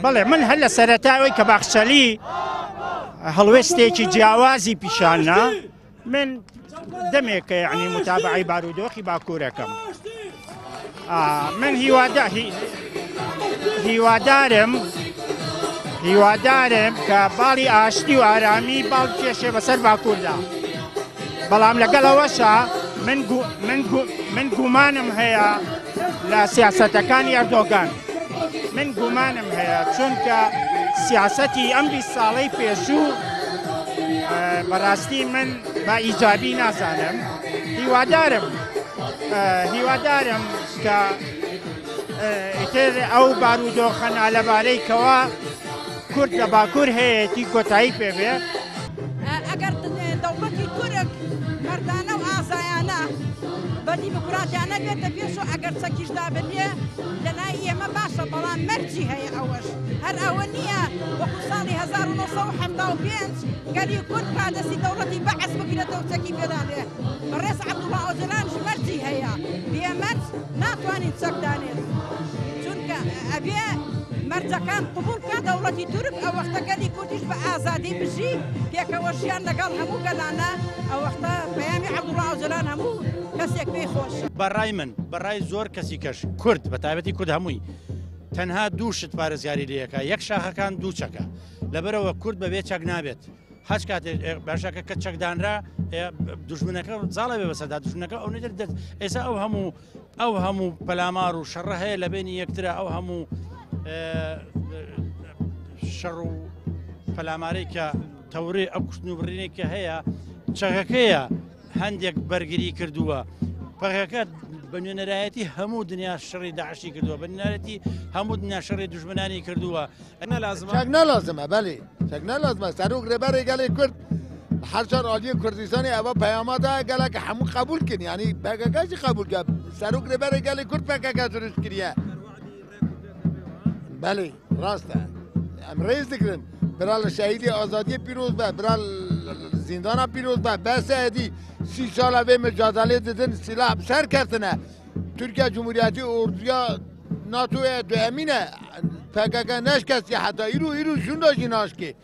بەڵێ من هەر لە سەرەتاوەی کە باخچەلی هەڵوێستێکی جیاوازی پیشاننا من دەمێکە یعنی متابعی بارودۆخی باکوورەکەم من هیوادارم کە باڵی ئاشتی و ئارامی باڵ کێشێ بەسەر باکووردا بەڵام لەگەڵەوەشە من گومانم هەیە لە سیاسەتەکانی ئەردۆگان من گومانم هەیە چونکە سیاسەتی ئەم 20 ساڵەی پێشوو بەڕاستی من با ئیجابی نازانم هیوادارم کە ئیتر ئەو بارودۆخەنە لەبارەی کەوا کورد لە باکوور هەیەی کۆتایی پێبێ ئەگەر دەوڵەتی تورک مەردانە و ئازایانە بە دیموکراتیانە بێتە پێشەوە ئەگەر چەکیشدا بنێ لە لای ئێمە باشە بەڵام مەرجی هەیە ئەوەش هەر ئەوە نییە وەکو ساڵی 1975 گەلی کورد کادەسی دەوڵەتی بەعەز بگرێتەوە چەکی پێدا بێ بەڕێز عەبدوڵڵا ئۆجلانش مەرجی هەیە بێمەرج ناتوانین چەکدانێت چونکە ئەبێ مەرجەکان قبول بکە دەوڵەتی تورک ئەو وەختە گەلی کوردیش بە ئازادی بژی پێکەوە ژیان لەگەڵ هەموو گەلانە ئەو وەختە پەیامی عەبدوڵڵا ئۆجلان هەموو کەسێک پێی خۆش بەڕای من بەڕای زۆر کەسی کەش کورد بە تایبەتی کورد هەمووی تەنها دوو شت پارێزگاری لەکە یەک شاخەکان دوو چەکە لەبەرەوە کورد بەبێ چەک نابێت هەچ کاتێک باشەکە کە چەکدانرا دوژمنەکە زاڵە بێ بەسەردا دوژمنەکە ئەو نەدر دەست ئێستا ئەو هەموو پەلامار و شەڕە هەیە لە بینی یەکترە ئەو هەموو شەڕ و پەلامارەی کە تەورێ ئەو کوشتن و بڕینێک کە هەیە چەکەکەیە هەندێک بەرگری کردووە پەکەکە بە نوێنەرایەتی هەموو دنیا شەڕی داعشی کردووە بە نوێنەرەتی هەموو دنیا شەڕی دوژمنانی کردووە چەک نەلازمە بەڵێ چەک نەلازمە سەرۆک ڕێبەرێک گەلێ کورد هەرچەند ئالیە کوردستانی ئەوە پەیامەدا گەلێکە هەموو قبول کرد ینی پەکەکەشی قبول کرد سەرۆک ڕێبەرێک گەلێ کورد پەکەکە دروست کردیە بەڵێ ڕاستە ئەم ڕێز دەکردن برا لە شەهیدی ئازادی پیرۆز بە برا زیندانە پیرۆز بە بەسەدی 30 ساڵە vê mücadele didin silah serketine Türkiye Cumhuriyeti orduya NATO'ya döemine PKK neşkesiye hatta îro şunda jî naşkê